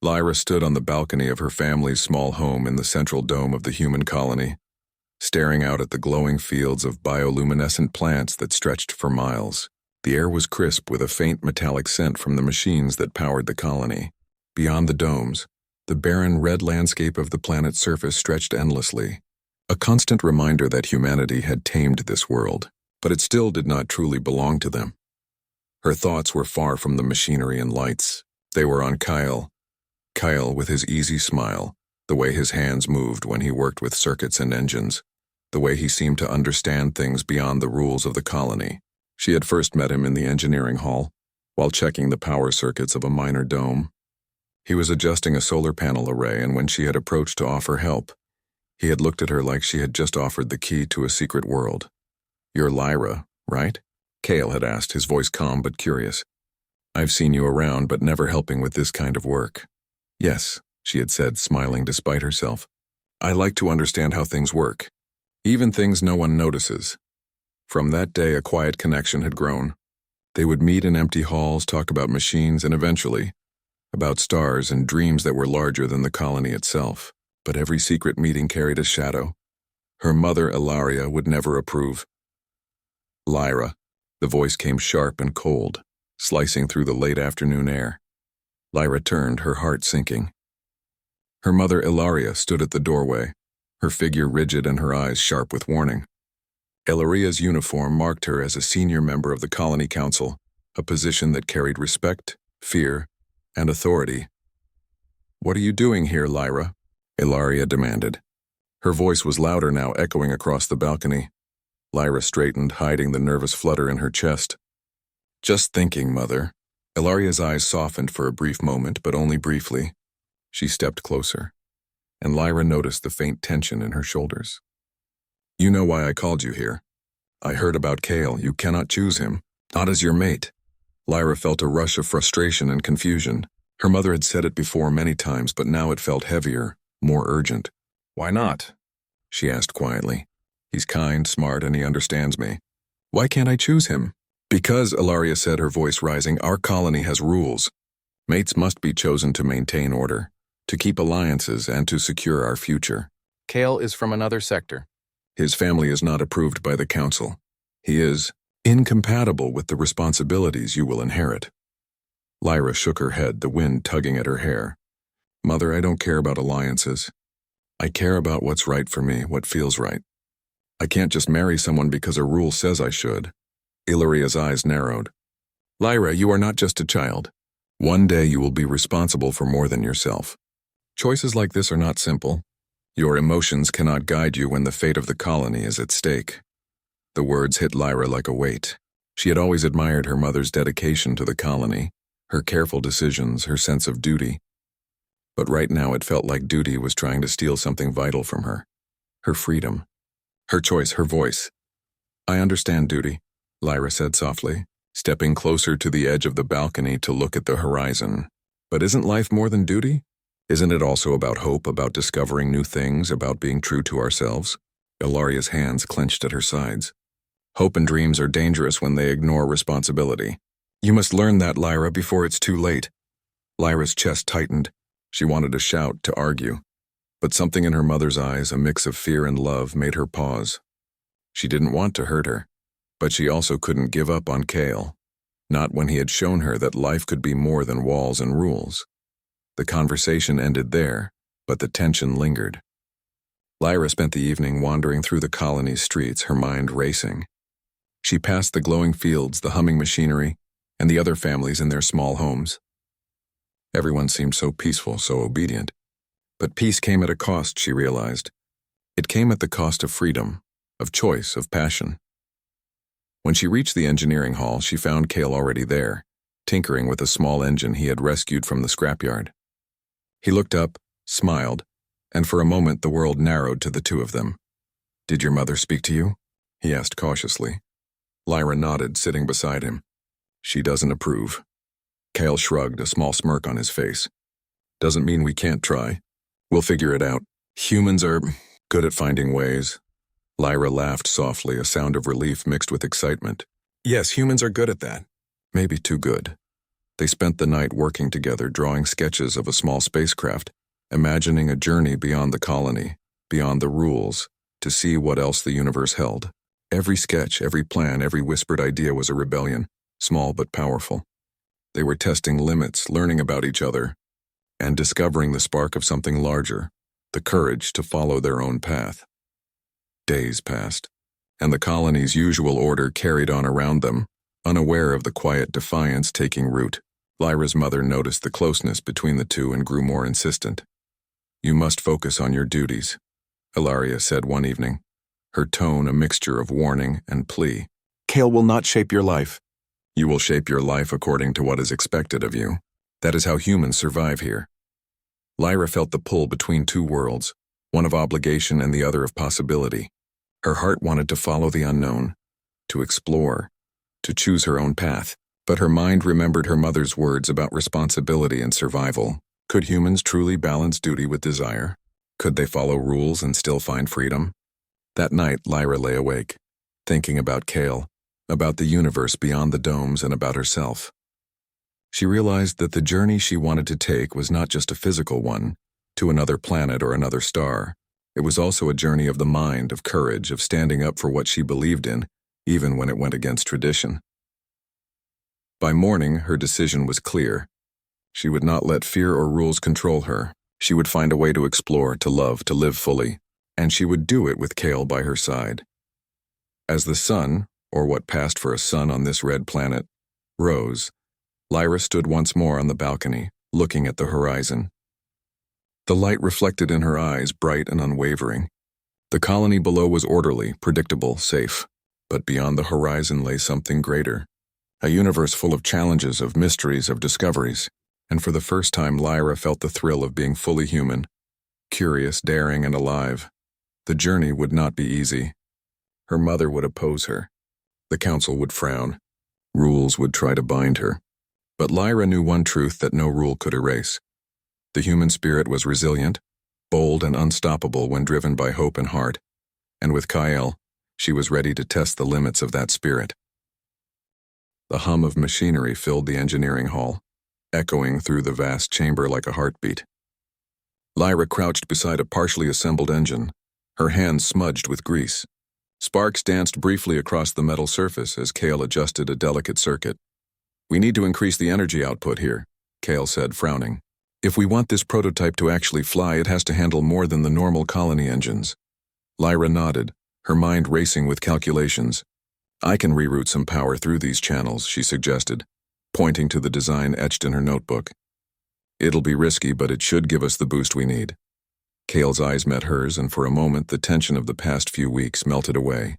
Lyra stood on the balcony of her family's small home in the central dome of the human colony, staring out at the glowing fields of bioluminescent plants that stretched for miles. The air was crisp with a faint metallic scent from the machines that powered the colony. Beyond the domes, the barren red landscape of the planet's surface stretched endlessly, a constant reminder that humanity had tamed this world, but it still did not truly belong to them. Her thoughts were far from the machinery and lights. They were on Kyle. Kyle with his easy smile, the way his hands moved when he worked with circuits and engines, the way he seemed to understand things beyond the rules of the colony. She had first met him in the engineering hall, while checking the power circuits of a minor dome. He was adjusting a solar panel array, and when she had approached to offer help, he had looked at her like she had just offered the key to a secret world. "You're Lyra, right?" Kale had asked, his voice calm but curious. "I've seen you around, but never helping with this kind of work." "Yes," she had said, smiling despite herself. "I like to understand how things work, even things no one notices." From that day, a quiet connection had grown. They would meet in empty halls, talk about machines, and eventually, about stars and dreams that were larger than the colony itself. But every secret meeting carried a shadow. Her mother, Ilaria, would never approve. "Lyra," the voice came sharp and cold, slicing through the late afternoon air. Lyra turned, her heart sinking. Her mother, Ilaria, stood at the doorway, her figure rigid and her eyes sharp with warning. Ilaria's uniform marked her as a senior member of the Colony Council, a position that carried respect, fear, and authority. "What are you doing here, Lyra?" Ilaria demanded. Her voice was louder now, echoing across the balcony. Lyra straightened, hiding the nervous flutter in her chest. "Just thinking, Mother." Ilaria's eyes softened for a brief moment, but only briefly. She stepped closer, and Lyra noticed the faint tension in her shoulders. "You know why I called you here. I heard about Kale. You cannot choose him, not as your mate." Lyra felt a rush of frustration and confusion. Her mother had said it before many times, but now it felt heavier, more urgent. "Why not?" she asked quietly. "He's kind, smart, and he understands me." "Why can't I choose him?" "Because," Ilaria said, her voice rising, "our colony has rules. Mates must be chosen to maintain order, to keep alliances, and to secure our future. Kale is from another sector. His family is not approved by the council. He is incompatible with the responsibilities you will inherit." Lyra shook her head, the wind tugging at her hair. "Mother, I don't care about alliances. I care about what's right for me, what feels right. I can't just marry someone because a rule says I should." Ilaria's eyes narrowed. "Lyra, you are not just a child. One day you will be responsible for more than yourself. Choices like this are not simple. Your emotions cannot guide you when the fate of the colony is at stake." The words hit Lyra like a weight. She had always admired her mother's dedication to the colony, her careful decisions, her sense of duty. But right now it felt like duty was trying to steal something vital from her. Her freedom. Her choice, her voice. "I understand duty," Lyra said softly, stepping closer to the edge of the balcony to look at the horizon. "But isn't life more than duty? Isn't it also about hope, about discovering new things, about being true to ourselves?" Ilaria's hands clenched at her sides. "Hope and dreams are dangerous when they ignore responsibility. You must learn that, Lyra, before it's too late." Lyra's chest tightened. She wanted to shout, to argue. But something in her mother's eyes, a mix of fear and love, made her pause. She didn't want to hurt her, but she also couldn't give up on Kale. Not when he had shown her that life could be more than walls and rules. The conversation ended there, but the tension lingered. Lyra spent the evening wandering through the colony's streets, her mind racing. She passed the glowing fields, the humming machinery, and the other families in their small homes. Everyone seemed so peaceful, so obedient. But peace came at a cost, she realized. It came at the cost of freedom, of choice, of passion. When she reached the engineering hall, she found Kale already there, tinkering with a small engine he had rescued from the scrapyard. He looked up, smiled, and for a moment the world narrowed to the two of them. "Did your mother speak to you?" he asked cautiously. Lyra nodded, sitting beside him. "She doesn't approve." Kale shrugged, a small smirk on his face. "Doesn't mean we can't try. We'll figure it out. Humans are good at finding ways." Lyra laughed softly, a sound of relief mixed with excitement. "Yes, humans are good at that. Maybe too good." They spent the night working together, drawing sketches of a small spacecraft, imagining a journey beyond the colony, beyond the rules, to see what else the universe held. Every sketch, every plan, every whispered idea was a rebellion, small but powerful. They were testing limits, learning about each other, and discovering the spark of something larger, the courage to follow their own path. Days passed, and the colony's usual order carried on around them, unaware of the quiet defiance taking root. Lyra's mother noticed the closeness between the two and grew more insistent. "You must focus on your duties," Ilaria said one evening, her tone a mixture of warning and plea. "Kale will not shape your life. You will shape your life according to what is expected of you. That is how humans survive here." Lyra felt the pull between two worlds, one of obligation and the other of possibility. Her heart wanted to follow the unknown, to explore, to choose her own path. But her mind remembered her mother's words about responsibility and survival. Could humans truly balance duty with desire? Could they follow rules and still find freedom? That night, Lyra lay awake, thinking about Kale, about the universe beyond the domes, and about herself. She realized that the journey she wanted to take was not just a physical one, to another planet or another star. It was also a journey of the mind, of courage, of standing up for what she believed in, even when it went against tradition. By morning, her decision was clear. She would not let fear or rules control her. She would find a way to explore, to love, to live fully, and she would do it with Kale by her side. As the sun, or what passed for a sun on this red planet, rose, Lyra stood once more on the balcony, looking at the horizon. The light reflected in her eyes, bright and unwavering. The colony below was orderly, predictable, safe, but beyond the horizon lay something greater. A universe full of challenges, of mysteries, of discoveries, and for the first time Lyra felt the thrill of being fully human, curious, daring, and alive. The journey would not be easy. Her mother would oppose her. The council would frown. Rules would try to bind her. But Lyra knew one truth that no rule could erase. The human spirit was resilient, bold, and unstoppable when driven by hope and heart, and with Kyle, she was ready to test the limits of that spirit. The hum of machinery filled the engineering hall, echoing through the vast chamber like a heartbeat. Lyra crouched beside a partially assembled engine, her hands smudged with grease. Sparks danced briefly across the metal surface as Kale adjusted a delicate circuit. "We need to increase the energy output here," Kale said, frowning. "If we want this prototype to actually fly, it has to handle more than the normal colony engines." Lyra nodded, her mind racing with calculations. "I can reroute some power through these channels," she suggested, pointing to the design etched in her notebook. "It'll be risky, but it should give us the boost we need." Kale's eyes met hers, and for a moment the tension of the past few weeks melted away.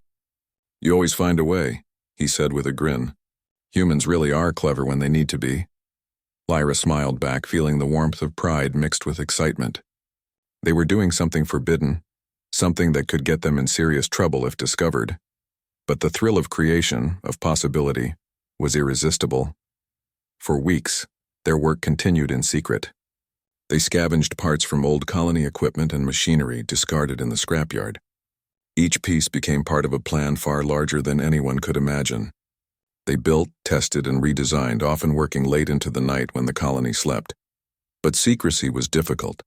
"You always find a way," he said with a grin. "Humans really are clever when they need to be." Lyra smiled back, feeling the warmth of pride mixed with excitement. They were doing something forbidden, something that could get them in serious trouble if discovered. But the thrill of creation, of possibility, was irresistible. For weeks, their work continued in secret. They scavenged parts from old colony equipment and machinery discarded in the scrapyard. Each piece became part of a plan far larger than anyone could imagine. They built, tested, and redesigned, often working late into the night when the colony slept. But secrecy was difficult.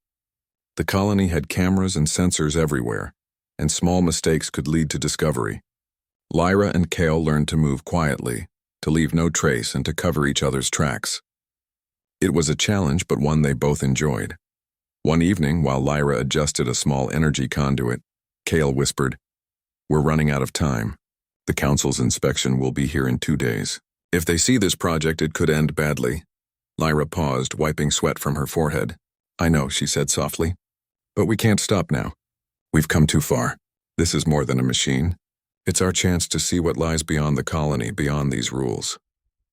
The colony had cameras and sensors everywhere, and small mistakes could lead to discovery. Lyra and Kale learned to move quietly, to leave no trace, and to cover each other's tracks. It was a challenge, but one they both enjoyed. One evening, while Lyra adjusted a small energy conduit, Kale whispered, "We're running out of time. The council's inspection will be here in 2 days. If they see this project, it could end badly." Lyra paused, wiping sweat from her forehead. "I know," she said softly, "but we can't stop now. We've come too far. This is more than a machine. It's our chance to see what lies beyond the colony, beyond these rules."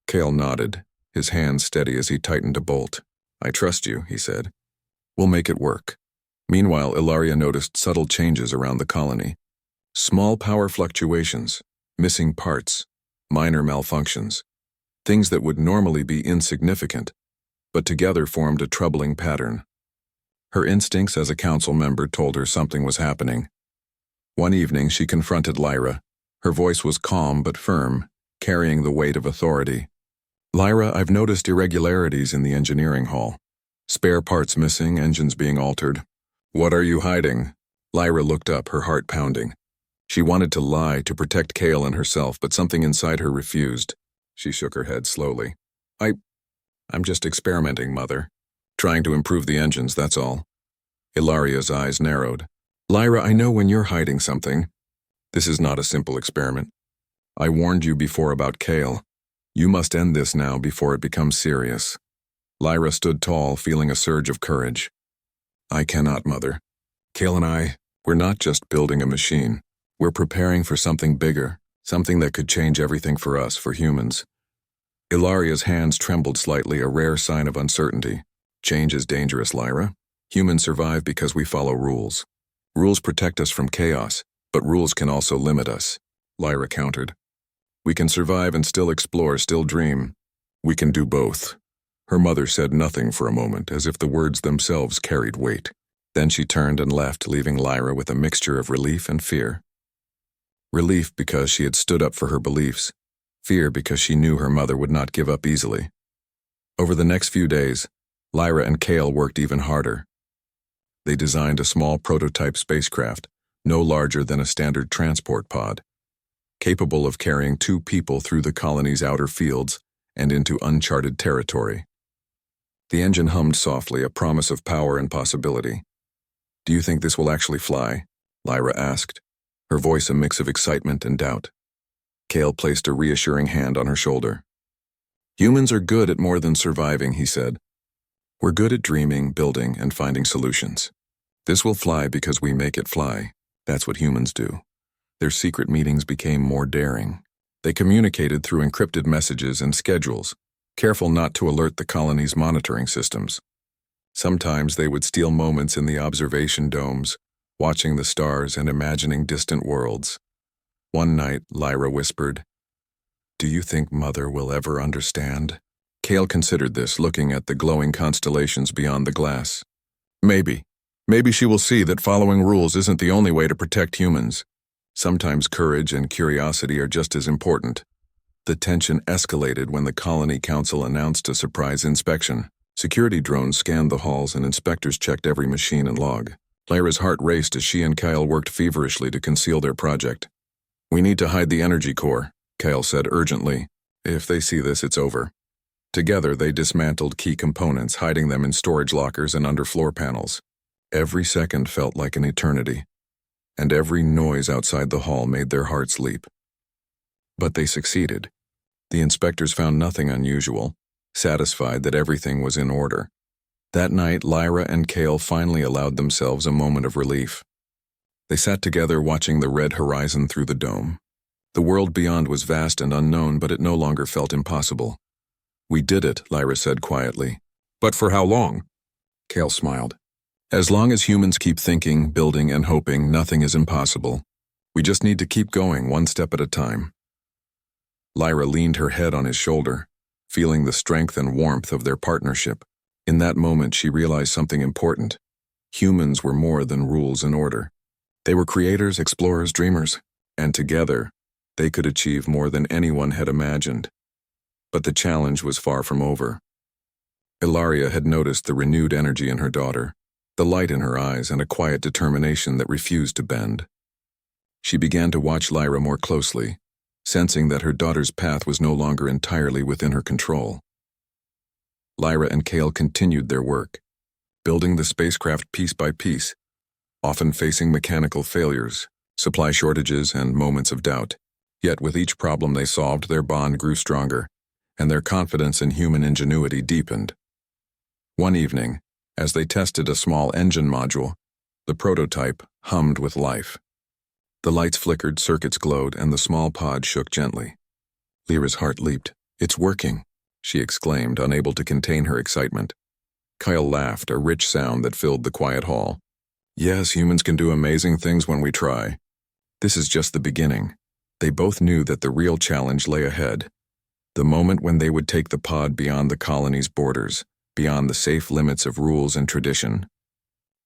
Kale nodded, his hands steady as he tightened a bolt. "I trust you," he said. "We'll make it work." Meanwhile, Ilaria noticed subtle changes around the colony. Small power fluctuations, missing parts, minor malfunctions, things that would normally be insignificant, but together formed a troubling pattern. Her instincts as a council member told her something was happening. One evening, she confronted Lyra. Her voice was calm but firm, carrying the weight of authority. Lyra, I've noticed irregularities in the engineering hall. Spare parts missing, engines being altered. What are you hiding? Lyra looked up, her heart pounding. She wanted to lie to protect Kale and herself, but something inside her refused. She shook her head slowly. I'm just experimenting, Mother. Trying to improve the engines, that's all. Ilaria's eyes narrowed. Lyra, I know when you're hiding something. This is not a simple experiment. I warned you before about Kale. You must end this now before it becomes serious. Lyra stood tall, feeling a surge of courage. I cannot, Mother. Kale and we're not just building a machine. We're preparing for something bigger, something that could change everything for us, for humans. Ilaria's hands trembled slightly, a rare sign of uncertainty. Change is dangerous, Lyra. Humans survive because we follow rules. Rules protect us from chaos, but rules can also limit us, Lyra countered. We can survive and still explore, still dream. We can do both. Her mother said nothing for a moment, as if the words themselves carried weight. Then she turned and left, leaving Lyra with a mixture of relief and fear. Relief because she had stood up for her beliefs. Fear because she knew her mother would not give up easily. Over the next few days, Lyra and Kale worked even harder. They designed a small prototype spacecraft, no larger than a standard transport pod, capable of carrying 2 people through the colony's outer fields and into uncharted territory. The engine hummed softly, a promise of power and possibility. Do you think this will actually fly? Lyra asked, her voice a mix of excitement and doubt. Kale placed a reassuring hand on her shoulder. Humans are good at more than surviving, he said. We're good at dreaming, building, and finding solutions. This will fly because we make it fly. That's what humans do. Their secret meetings became more daring. They communicated through encrypted messages and schedules, careful not to alert the colony's monitoring systems. Sometimes they would steal moments in the observation domes, watching the stars and imagining distant worlds. One night, Lyra whispered, Do you think Mother will ever understand? Kale considered this, looking at the glowing constellations beyond the glass. Maybe. Maybe she will see that following rules isn't the only way to protect humans. Sometimes courage and curiosity are just as important. The tension escalated when the Colony Council announced a surprise inspection. Security drones scanned the halls and inspectors checked every machine and log. Lyra's heart raced as she and Kyle worked feverishly to conceal their project. We need to hide the energy core, Kyle said urgently. If they see this, it's over. Together, they dismantled key components, hiding them in storage lockers and under floor panels. Every second felt like an eternity, and every noise outside the hall made their hearts leap. But they succeeded. The inspectors found nothing unusual, satisfied that everything was in order. That night, Lyra and Kale finally allowed themselves a moment of relief. They sat together watching the red horizon through the dome. The world beyond was vast and unknown, but it no longer felt impossible. We did it, Lyra said quietly. But for how long? Kale smiled. As long as humans keep thinking, building, and hoping, nothing is impossible. We just need to keep going, one step at a time. Lyra leaned her head on his shoulder, feeling the strength and warmth of their partnership. In that moment, she realized something important. Humans were more than rules and order. They were creators, explorers, dreamers, and together, they could achieve more than anyone had imagined. But the challenge was far from over. Ilaria had noticed the renewed energy in her daughter, the light in her eyes, and a quiet determination that refused to bend. She began to watch Lyra more closely, sensing that her daughter's path was no longer entirely within her control. Lyra and Kale continued their work, building the spacecraft piece by piece, often facing mechanical failures, supply shortages, and moments of doubt. Yet with each problem they solved, their bond grew stronger, and their confidence in human ingenuity deepened. One evening, as they tested a small engine module, the prototype hummed with life. The lights flickered, circuits glowed, and the small pod shook gently. Lyra's heart leaped. It's working, she exclaimed, unable to contain her excitement. Kyle laughed, a rich sound that filled the quiet hall. Yes, humans can do amazing things when we try. This is just the beginning. They both knew that the real challenge lay ahead. The moment when they would take the pod beyond the colony's borders, beyond the safe limits of rules and tradition.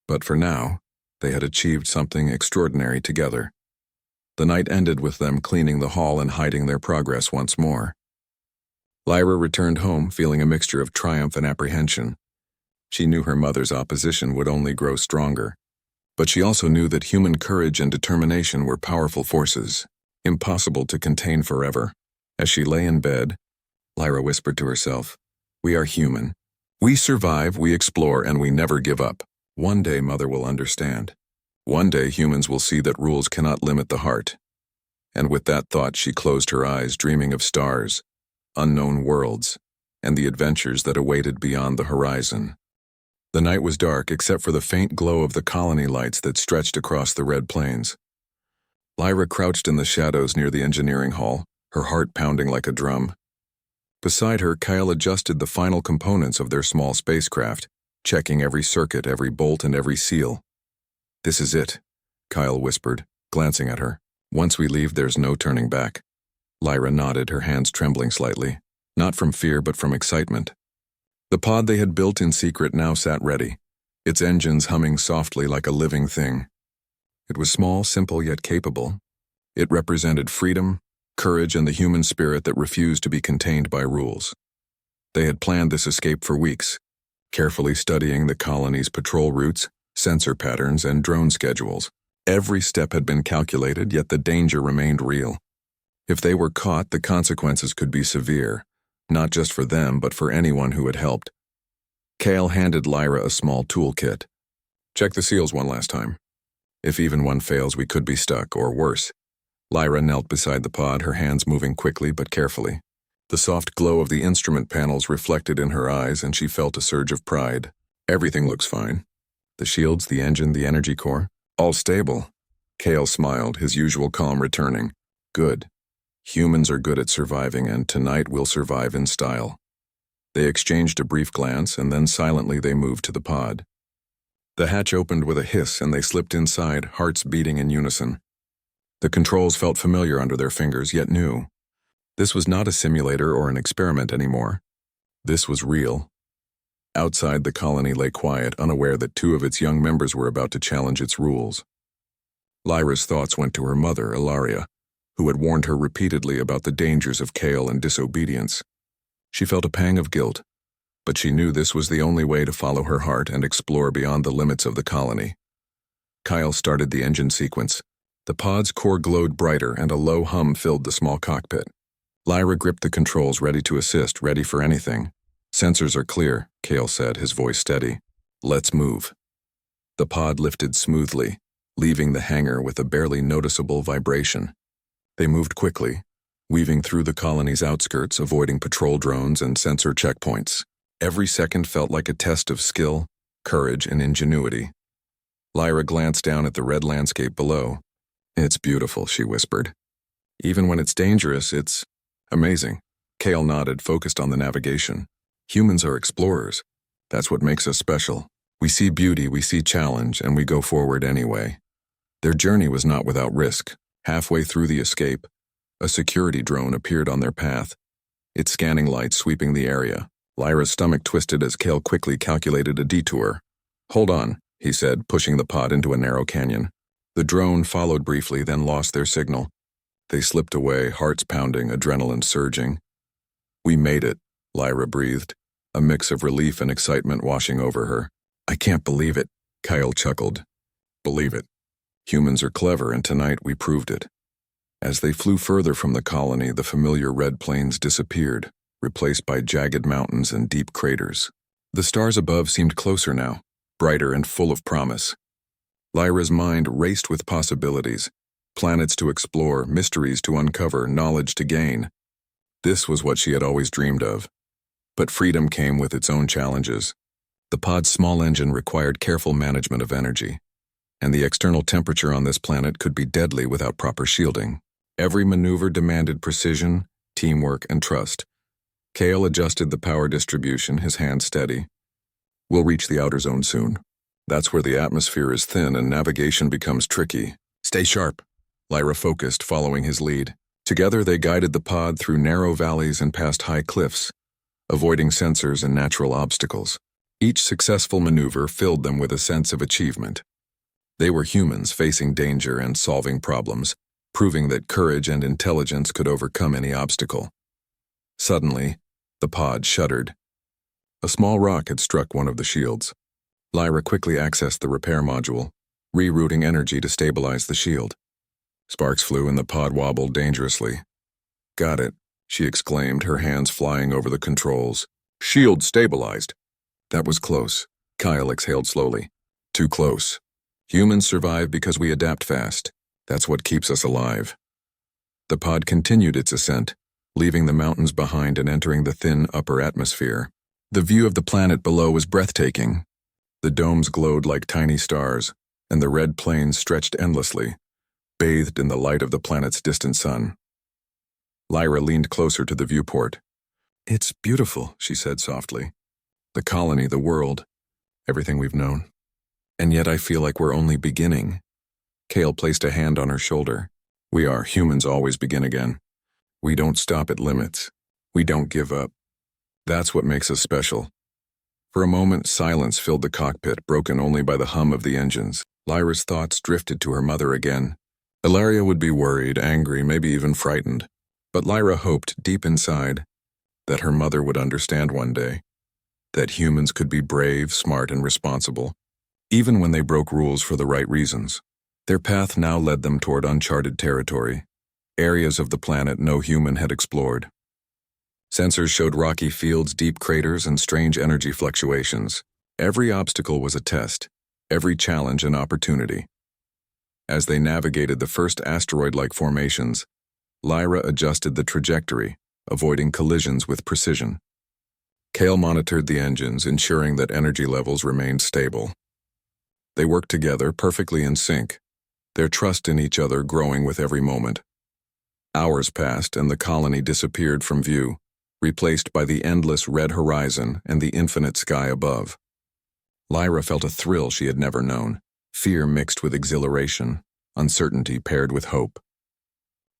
But for now, they had achieved something extraordinary together. The night ended with them cleaning the hall and hiding their progress once more. Lyra returned home, feeling a mixture of triumph and apprehension. She knew her mother's opposition would only grow stronger. But she also knew that human courage and determination were powerful forces, impossible to contain forever. As she lay in bed, Lyra whispered to herself, "We are human. We survive, we explore, and we never give up. One day Mother will understand. One day humans will see that rules cannot limit the heart." And with that thought, she closed her eyes, dreaming of stars, unknown worlds, and the adventures that awaited beyond the horizon. The night was dark except for the faint glow of the colony lights that stretched across the red plains. Lyra crouched in the shadows near the engineering hall, her heart pounding like a drum. Beside her, Kyle adjusted the final components of their small spacecraft, checking every circuit, every bolt, and every seal. "This is it," Kyle whispered, glancing at her. "Once we leave, there's no turning back." Lyra nodded, her hands trembling slightly, not from fear but from excitement. The pod they had built in secret now sat ready, its engines humming softly like a living thing. It was small, simple, yet capable. It represented freedom, courage, and the human spirit that refused to be contained by rules. They had planned this escape for weeks, carefully studying the colony's patrol routes, sensor patterns, and drone schedules. Every step had been calculated, yet the danger remained real. If they were caught, the consequences could be severe, not just for them, but for anyone who had helped. Kale handed Lyra a small toolkit. "Check the seals one last time. If even one fails, we could be stuck, or worse." Lyra knelt beside the pod, her hands moving quickly but carefully. The soft glow of the instrument panels reflected in her eyes, and she felt a surge of pride. "Everything looks fine. The shields, the engine, the energy core, all stable." Kale smiled, his usual calm returning. "Good. Humans are good at surviving, and tonight we'll survive in style." They exchanged a brief glance, and then silently they moved to the pod. The hatch opened with a hiss, and they slipped inside, hearts beating in unison. The controls felt familiar under their fingers, yet new. This was not a simulator or an experiment anymore. This was real. Outside, the colony lay quiet, unaware that two of its young members were about to challenge its rules. Lyra's thoughts went to her mother, Ilaria, who had warned her repeatedly about the dangers of Kale and disobedience. She felt a pang of guilt, but she knew this was the only way to follow her heart and explore beyond the limits of the colony. Kyle started the engine sequence. The pod's core glowed brighter, and a low hum filled the small cockpit. Lyra gripped the controls, ready to assist, ready for anything. "Sensors are clear," Kale said, his voice steady. "Let's move." The pod lifted smoothly, leaving the hangar with a barely noticeable vibration. They moved quickly, weaving through the colony's outskirts, avoiding patrol drones and sensor checkpoints. Every second felt like a test of skill, courage, and ingenuity. Lyra glanced down at the red landscape below. "It's beautiful," she whispered. "Even when it's dangerous, it's amazing." Kale nodded, focused on the navigation. "Humans are explorers. That's what makes us special. We see beauty, we see challenge, and we go forward anyway." Their journey was not without risk. Halfway through the escape, a security drone appeared on their path, its scanning lights sweeping the area. Lyra's stomach twisted as Kale quickly calculated a detour. "Hold on," he said, pushing the pod into a narrow canyon. The drone followed briefly, then lost their signal. They slipped away, hearts pounding, adrenaline surging. "We made it," Lyra breathed, a mix of relief and excitement washing over her. "I can't believe it," Kyle chuckled. "Believe it. Humans are clever, and tonight we proved it." As they flew further from the colony, the familiar red plains disappeared, replaced by jagged mountains and deep craters. The stars above seemed closer now, brighter and full of promise. Lyra's mind raced with possibilities, planets to explore, mysteries to uncover, knowledge to gain. This was what she had always dreamed of. But freedom came with its own challenges. The pod's small engine required careful management of energy, and the external temperature on this planet could be deadly without proper shielding. Every maneuver demanded precision, teamwork, and trust. Kale adjusted the power distribution, his hand steady. "We'll reach the outer zone soon. That's where the atmosphere is thin and navigation becomes tricky. Stay sharp." Lyra focused, following his lead. Together they guided the pod through narrow valleys and past high cliffs, avoiding sensors and natural obstacles. Each successful maneuver filled them with a sense of achievement. They were humans facing danger and solving problems, proving that courage and intelligence could overcome any obstacle. Suddenly, The pod shuddered. A small rock had struck one of the shields. Lyra quickly accessed the repair module, rerouting energy to stabilize the shield. Sparks flew and the pod wobbled dangerously. "Got it," she exclaimed, her hands flying over the controls. "Shield stabilized." That was close. Kyle exhaled slowly. Too close. Humans survive because we adapt fast. That's what keeps us alive. The pod continued its ascent, leaving the mountains behind and entering the thin upper atmosphere. The view of the planet below was breathtaking. The domes glowed like tiny stars, and the red plains stretched endlessly, bathed in the light of the planet's distant sun. Lyra leaned closer to the viewport. "It's beautiful," she said softly. "The colony, the world, everything we've known. And yet I feel like we're only beginning." Kale placed a hand on her shoulder. "We are. Humans always begin again. We don't stop at limits. We don't give up. That's what makes us special." For a moment, silence filled the cockpit, broken only by the hum of the engines. Lyra's thoughts drifted to her mother again. Ilaria would be worried, angry, maybe even frightened. But Lyra hoped, deep inside, that her mother would understand one day. That humans could be brave, smart, and responsible, even when they broke rules for the right reasons. Their path now led them toward uncharted territory, areas of the planet no human had explored. Sensors showed rocky fields, deep craters, and strange energy fluctuations. Every obstacle was a test, every challenge an opportunity. As they navigated the first asteroid-like formations, Lyra adjusted the trajectory, avoiding collisions with precision. Kale monitored the engines, ensuring that energy levels remained stable. They worked together, perfectly in sync, their trust in each other growing with every moment. Hours passed and the colony disappeared from view, replaced by the endless red horizon and the infinite sky above. Lyra felt a thrill she had never known, fear mixed with exhilaration, uncertainty paired with hope.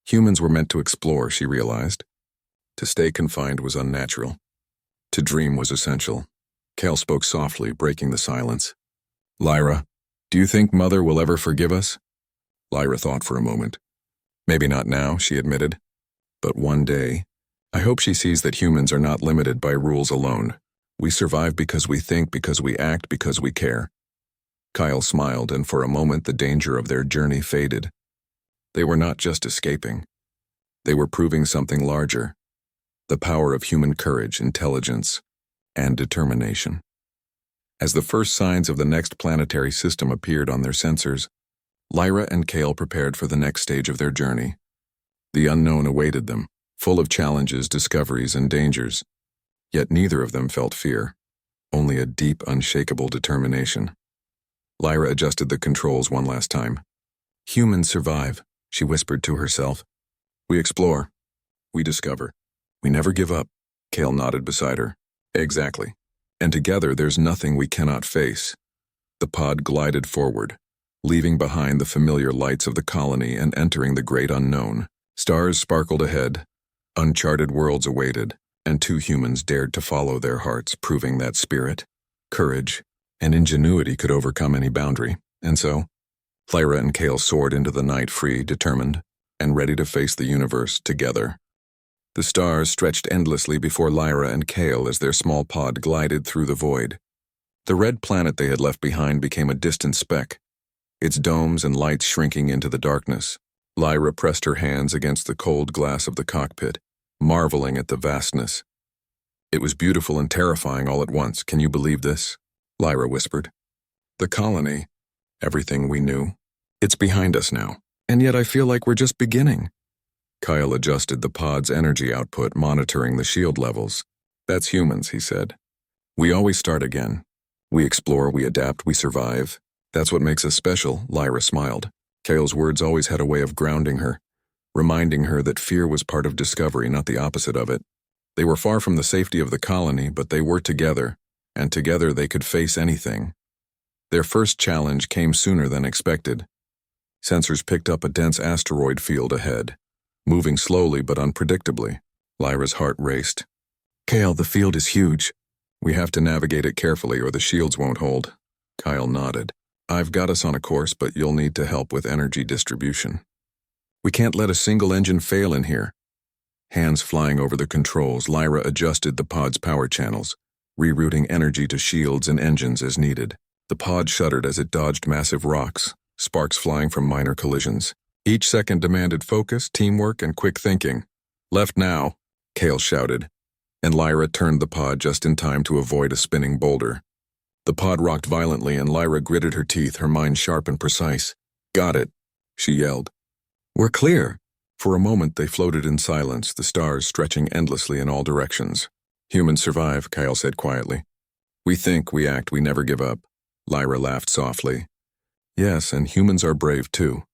Humans were meant to explore, she realized. To stay confined was unnatural. To dream was essential. Kale spoke softly, breaking the silence. "Lyra, do you think Mother will ever forgive us?" Lyra thought for a moment. "Maybe not now," she admitted. "But one day, I hope she sees that humans are not limited by rules alone. We survive because we think, because we act, because we care." Kyle smiled, and for a moment the danger of their journey faded. They were not just escaping. They were proving something larger. The power of human courage, intelligence, and determination. As the first signs of the next planetary system appeared on their sensors, Lyra and Kale prepared for the next stage of their journey. The unknown awaited them, full of challenges, discoveries, and dangers. Yet neither of them felt fear, only a deep, unshakable determination. Lyra adjusted the controls one last time. "Humans survive," she whispered to herself. "We explore. We discover. We never give up." Kale nodded beside her. "Exactly. And together there's nothing we cannot face." The pod glided forward, leaving behind the familiar lights of the colony and entering the great unknown. Stars sparkled ahead, uncharted worlds awaited, and two humans dared to follow their hearts, proving that spirit, courage, and ingenuity could overcome any boundary. And so, Lyra and Kale soared into the night free, determined, and ready to face the universe together. The stars stretched endlessly before Lyra and Kale as their small pod glided through the void. The red planet they had left behind became a distant speck, its domes and lights shrinking into the darkness. Lyra pressed her hands against the cold glass of the cockpit, marveling at the vastness. "It was beautiful and terrifying all at once. Can you believe this?" Lyra whispered. "The colony, everything we knew, it's behind us now. And yet I feel like we're just beginning." Kyle adjusted the pod's energy output, monitoring the shield levels. "That's humans," he said. "We always start again. We explore, we adapt, we survive. That's what makes us special." Lyra smiled. Kale's words always had a way of grounding her, reminding her that fear was part of discovery, not the opposite of it. They were far from the safety of the colony, but they were together, and together they could face anything. Their first challenge came sooner than expected. Sensors picked up a dense asteroid field ahead, moving slowly but unpredictably. Lyra's heart raced. "Kale, the field is huge. We have to navigate it carefully or the shields won't hold." Kyle nodded. "I've got us on a course, but you'll need to help with energy distribution. We can't let a single engine fail in here." Hands flying over the controls, Lyra adjusted the pod's power channels, rerouting energy to shields and engines as needed. The pod shuddered as it dodged massive rocks, sparks flying from minor collisions. Each second demanded focus, teamwork, and quick thinking. "Left now," Kale shouted, and Lyra turned the pod just in time to avoid a spinning boulder. The pod rocked violently and Lyra gritted her teeth, her mind sharp and precise. "Got it," she yelled. "We're clear." For a moment they floated in silence, the stars stretching endlessly in all directions. "Humans survive," Kyle said quietly. "We think, we act, we never give up." Lyra laughed softly. "Yes, and humans are brave too."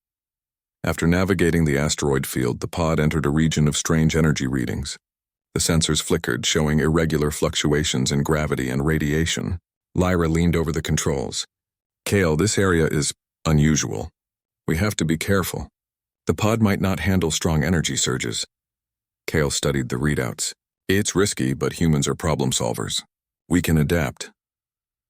After navigating the asteroid field, the pod entered a region of strange energy readings. The sensors flickered, showing irregular fluctuations in gravity and radiation. Lyra leaned over the controls. "Kale, this area is unusual. We have to be careful. The pod might not handle strong energy surges." Kale studied the readouts. "It's risky, but humans are problem solvers. We can adapt."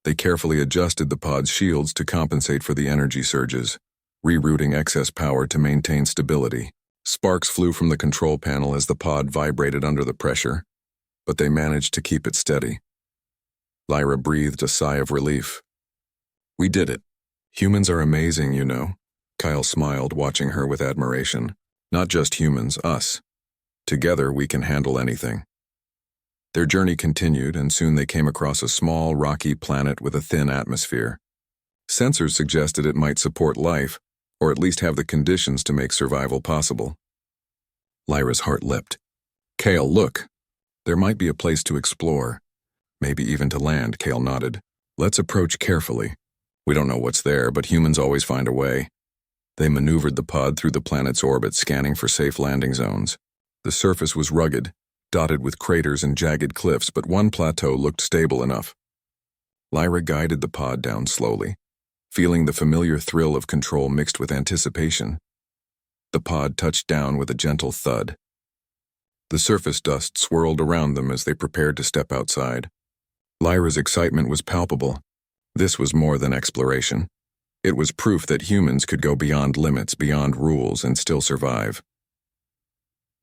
They carefully adjusted the pod's shields to compensate for the energy surges, rerouting excess power to maintain stability. Sparks flew from the control panel as the pod vibrated under the pressure, but they managed to keep it steady. Lyra breathed a sigh of relief. "We did it. Humans are amazing, you know." Kyle smiled, watching her with admiration. "Not just humans, us. Together we can handle anything." Their journey continued, and soon they came across a small, rocky planet with a thin atmosphere. Sensors suggested it might support life, or at least have the conditions to make survival possible. Lyra's heart leapt. "Kale, look. There might be a place to explore. Maybe even to land," Kale nodded. "Let's approach carefully. We don't know what's there, but humans always find a way." They maneuvered the pod through the planet's orbit, scanning for safe landing zones. The surface was rugged, dotted with craters and jagged cliffs, but one plateau looked stable enough. Lyra guided the pod down slowly, feeling the familiar thrill of control mixed with anticipation. The pod touched down with a gentle thud. The surface dust swirled around them as they prepared to step outside. Lyra's excitement was palpable. This was more than exploration. It was proof that humans could go beyond limits, beyond rules, and still survive.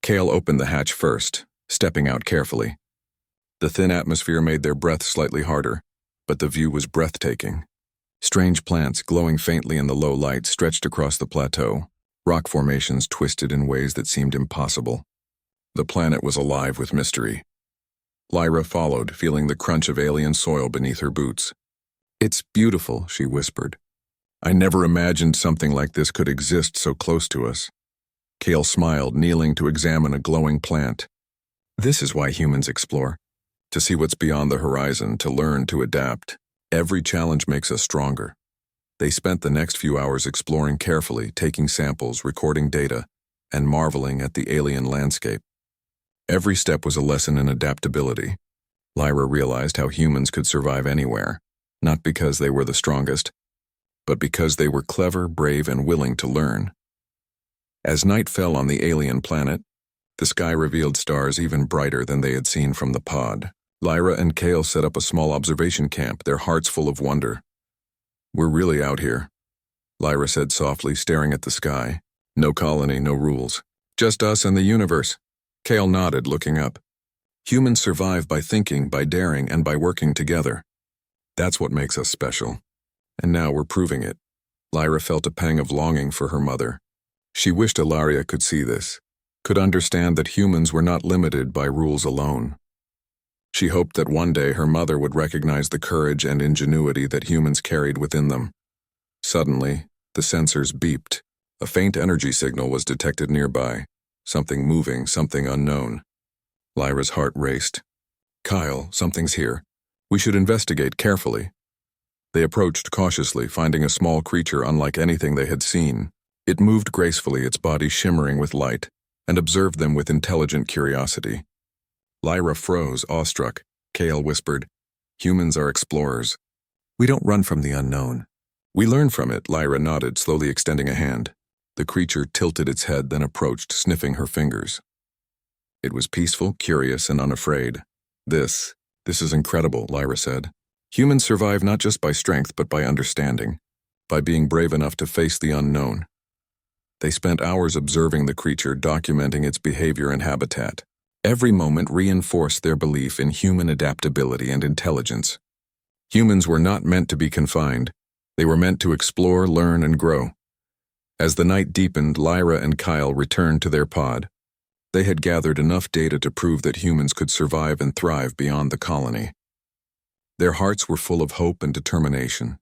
Kale opened the hatch first, stepping out carefully. The thin atmosphere made their breath slightly harder, but the view was breathtaking. Strange plants, glowing faintly in the low light, stretched across the plateau. Rock formations twisted in ways that seemed impossible. The planet was alive with mystery. Lyra followed, feeling the crunch of alien soil beneath her boots. "It's beautiful," she whispered. "I never imagined something like this could exist so close to us." Kale smiled, kneeling to examine a glowing plant. "This is why humans explore. To see what's beyond the horizon, to learn to adapt. Every challenge makes us stronger." They spent the next few hours exploring carefully, taking samples, recording data, and marveling at the alien landscape. Every step was a lesson in adaptability. Lyra realized how humans could survive anywhere, not because they were the strongest, but because they were clever, brave, and willing to learn. As night fell on the alien planet, the sky revealed stars even brighter than they had seen from the pod. Lyra and Kale set up a small observation camp, their hearts full of wonder. "We're really out here," Lyra said softly, staring at the sky. "No colony, no rules. Just us and the universe." Kale nodded, looking up. "Humans survive by thinking, by daring, and by working together. That's what makes us special. And now we're proving it." Lyra felt a pang of longing for her mother. She wished Ilaria could see this, could understand that humans were not limited by rules alone. She hoped that one day her mother would recognize the courage and ingenuity that humans carried within them. Suddenly, the sensors beeped. A faint energy signal was detected nearby. Something moving, something unknown. Lyra's heart raced. "Kyle, something's here. We should investigate carefully." They approached cautiously, finding a small creature unlike anything they had seen. It moved gracefully, its body shimmering with light, and observed them with intelligent curiosity. Lyra froze, awestruck. Kale whispered, "Humans are explorers. We don't run from the unknown. We learn from it." Lyra nodded, slowly extending a hand. The creature tilted its head, then approached, sniffing her fingers. It was peaceful, curious, and unafraid. This is incredible," Lyra said. "Humans survive not just by strength, but by understanding, by being brave enough to face the unknown." They spent hours observing the creature, documenting its behavior and habitat. Every moment reinforced their belief in human adaptability and intelligence. Humans were not meant to be confined. They were meant to explore, learn, and grow. As the night deepened, Lyra and Kyle returned to their pod. They had gathered enough data to prove that humans could survive and thrive beyond the colony. Their hearts were full of hope and determination.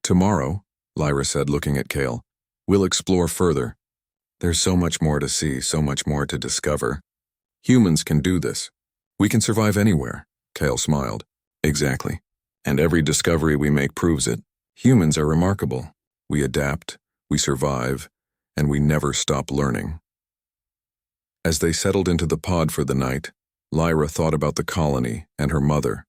"Tomorrow," Lyra said, looking at Kale, "we'll explore further. There's so much more to see, so much more to discover. Humans can do this. We can survive anywhere," Kale smiled. "Exactly. And every discovery we make proves it. Humans are remarkable. We adapt, we survive, and we never stop learning." As they settled into the pod for the night, Lyra thought about the colony and her mother.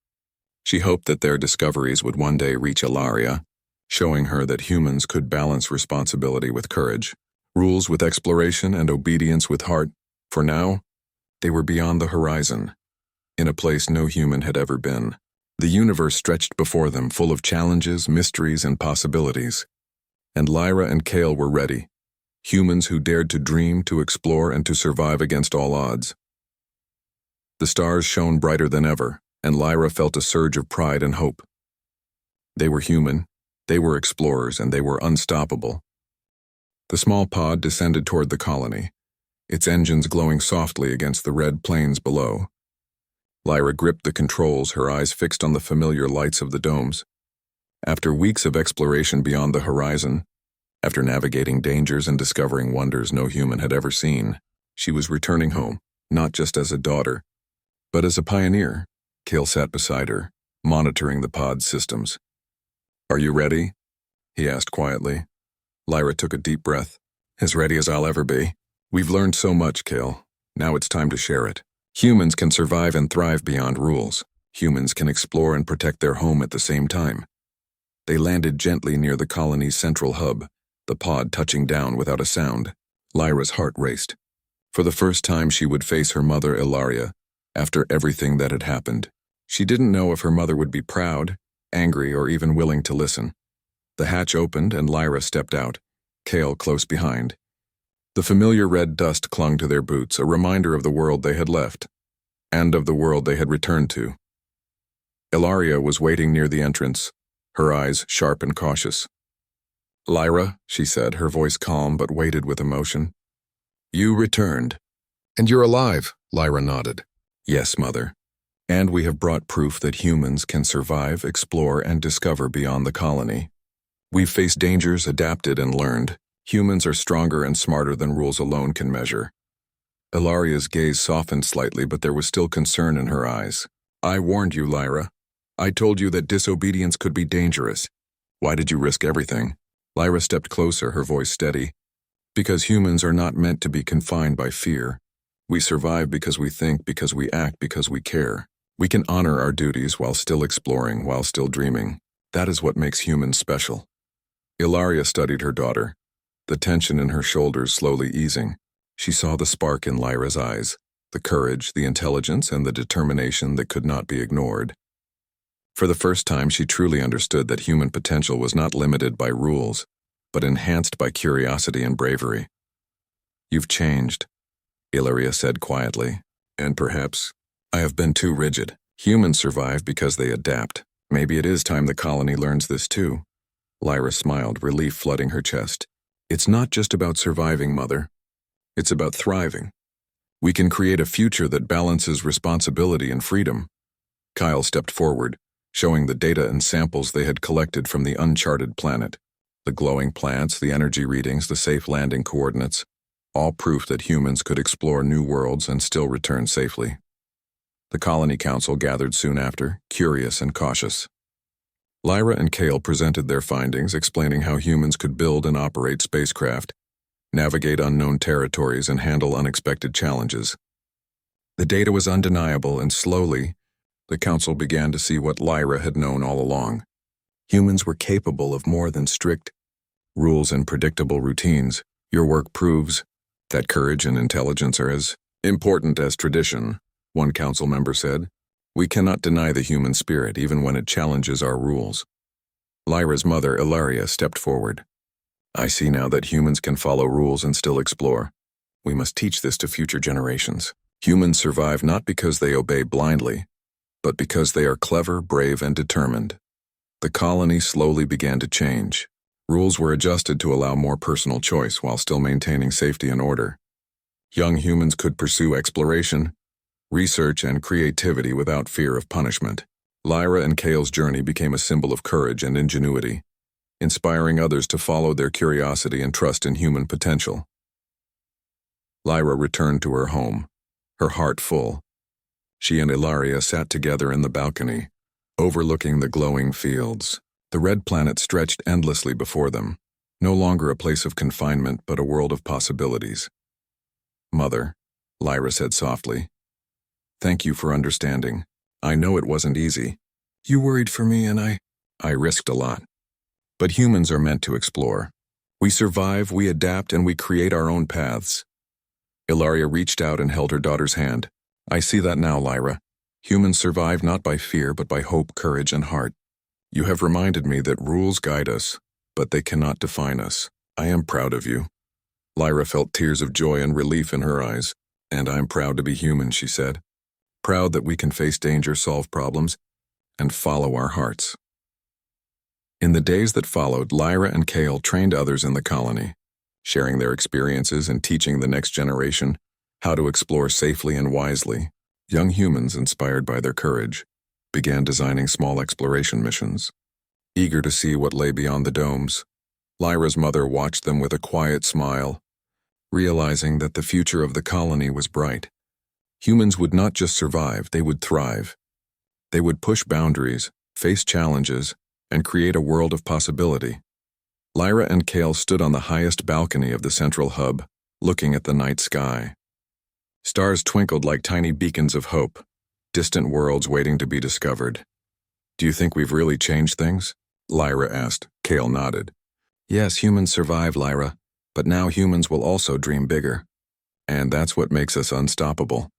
She hoped that their discoveries would one day reach Ilaria, showing her that humans could balance responsibility with courage, rules with exploration, and obedience with heart. For now, they were beyond the horizon, in a place no human had ever been. The universe stretched before them, full of challenges, mysteries, and possibilities. And Lyra and Kale were ready, humans who dared to dream, to explore, and to survive against all odds. The stars shone brighter than ever, and Lyra felt a surge of pride and hope. They were human, they were explorers, and they were unstoppable. The small pod descended toward the colony, its engines glowing softly against the red plains below. Lyra gripped the controls, her eyes fixed on the familiar lights of the domes. After weeks of exploration beyond the horizon, after navigating dangers and discovering wonders no human had ever seen, she was returning home, not just as a daughter, but as a pioneer. Kale sat beside her, monitoring the pod's systems. "Are you ready?" he asked quietly. Lyra took a deep breath. "As ready as I'll ever be. We've learned so much, Kale. Now it's time to share it. Humans can survive and thrive beyond rules. Humans can explore and protect their home at the same time." They landed gently near the colony's central hub, the pod touching down without a sound. Lyra's heart raced. For the first time, she would face her mother, Ilaria, after everything that had happened. She didn't know if her mother would be proud, angry, or even willing to listen. The hatch opened and Lyra stepped out, Kale close behind. The familiar red dust clung to their boots, a reminder of the world they had left, and of the world they had returned to. Ilaria was waiting near the entrance, her eyes sharp and cautious. "Lyra," she said, her voice calm but weighted with emotion. "You returned." "And you're alive," Lyra nodded. "Yes, Mother. And we have brought proof that humans can survive, explore, and discover beyond the colony. We've faced dangers, adapted, and learned. Humans are stronger and smarter than rules alone can measure." Ilaria's gaze softened slightly, but there was still concern in her eyes. "I warned you, Lyra. I told you that disobedience could be dangerous. Why did you risk everything?" Lyra stepped closer, her voice steady. "Because humans are not meant to be confined by fear. We survive because we think, because we act, because we care. We can honor our duties while still exploring, while still dreaming. That is what makes humans special." Ilaria studied her daughter, the tension in her shoulders slowly easing. She saw the spark in Lyra's eyes, the courage, the intelligence, and the determination that could not be ignored. For the first time, she truly understood that human potential was not limited by rules, but enhanced by curiosity and bravery. "You've changed," Ilaria said quietly, "and perhaps I have been too rigid. Humans survive because they adapt. Maybe it is time the colony learns this too." Lyra smiled, relief flooding her chest. "It's not just about surviving, Mother. It's about thriving. We can create a future that balances responsibility and freedom." Kyle stepped forward, showing the data and samples they had collected from the uncharted planet. The glowing plants, the energy readings, the safe landing coordinates, all proof that humans could explore new worlds and still return safely. The Colony Council gathered soon after, curious and cautious. Lyra and Kale presented their findings, explaining how humans could build and operate spacecraft, navigate unknown territories, and handle unexpected challenges. The data was undeniable, and slowly, the Council began to see what Lyra had known all along. Humans were capable of more than strict rules and predictable routines. "Your work proves that courage and intelligence are as important as tradition," one council member said. "We cannot deny the human spirit, even when it challenges our rules." Lyra's mother, Ilaria, stepped forward. "I see now that humans can follow rules and still explore. We must teach this to future generations." Humans survive not because they obey blindly, but because they are clever, brave, and determined. The colony slowly began to change. Rules were adjusted to allow more personal choice while still maintaining safety and order. Young humans could pursue exploration, research, and creativity without fear of punishment. Lyra and Kale's journey became a symbol of courage and ingenuity, inspiring others to follow their curiosity and trust in human potential. Lyra returned to her home, her heart full. She and Ilaria sat together in the balcony, overlooking the glowing fields. The red planet stretched endlessly before them, no longer a place of confinement but a world of possibilities. "Mother," Lyra said softly, "thank you for understanding. I know it wasn't easy. You worried for me and I risked a lot. But humans are meant to explore. We survive, we adapt, and we create our own paths." Ilaria reached out and held her daughter's hand. "I see that now, Lyra. Humans survive not by fear but by hope, courage, and heart. You have reminded me that rules guide us, but they cannot define us. I am proud of you." Lyra felt tears of joy and relief in her eyes. "And I'm proud to be human," she said. "Proud that we can face danger, solve problems, and follow our hearts." In the days that followed, Lyra and Kale trained others in the colony, sharing their experiences and teaching the next generation how to explore safely and wisely. Young humans, inspired by their courage, began designing small exploration missions. Eager to see what lay beyond the domes, Lyra's mother watched them with a quiet smile, realizing that the future of the colony was bright. Humans would not just survive, they would thrive. They would push boundaries, face challenges, and create a world of possibility. Lyra and Kale stood on the highest balcony of the central hub, looking at the night sky. Stars twinkled like tiny beacons of hope, distant worlds waiting to be discovered. "Do you think we've really changed things?" Lyra asked. Kale nodded. "Yes, humans survive, Lyra, but now humans will also dream bigger. And that's what makes us unstoppable."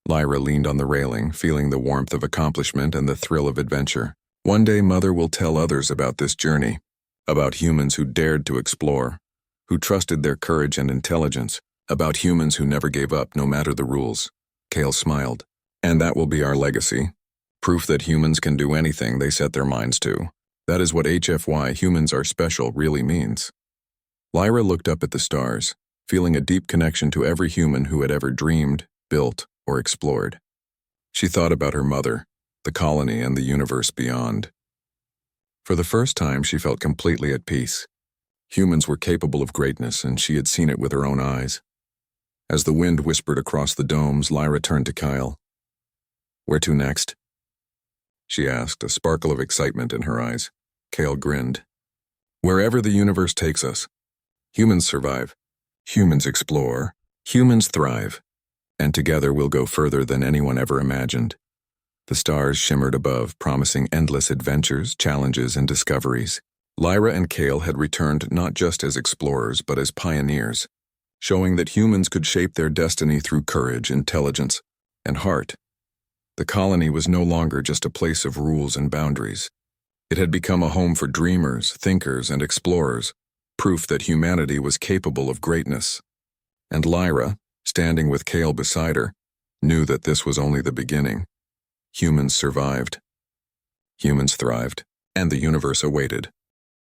Lyra leaned on the railing, feeling the warmth of accomplishment and the thrill of adventure. One day, Mother will tell others about this journey, about humans who dared to explore, who trusted their courage and intelligence, about humans who never gave up no matter the rules. Kale smiled. "And that will be our legacy. Proof that humans can do anything they set their minds to. That is what HFY, humans are special, really means." Lyra looked up at the stars, feeling a deep connection to every human who had ever dreamed, built, or explored. She thought about her mother, the colony, and the universe beyond. For the first time, she felt completely at peace. Humans were capable of greatness, and she had seen it with her own eyes. As the wind whispered across the domes, Lyra turned to Kyle. "Where to next?" she asked, a sparkle of excitement in her eyes. Kale grinned. "Wherever the universe takes us. Humans survive. Humans explore. Humans thrive. And together we'll go further than anyone ever imagined." The stars shimmered above, promising endless adventures, challenges, and discoveries. Lyra and Kale had returned not just as explorers, but as pioneers, showing that humans could shape their destiny through courage, intelligence, and heart. The colony was no longer just a place of rules and boundaries. It had become a home for dreamers, thinkers, and explorers, proof that humanity was capable of greatness. And Lyra, standing with Kale beside her, knew that this was only the beginning. Humans survived. Humans thrived, and the universe awaited.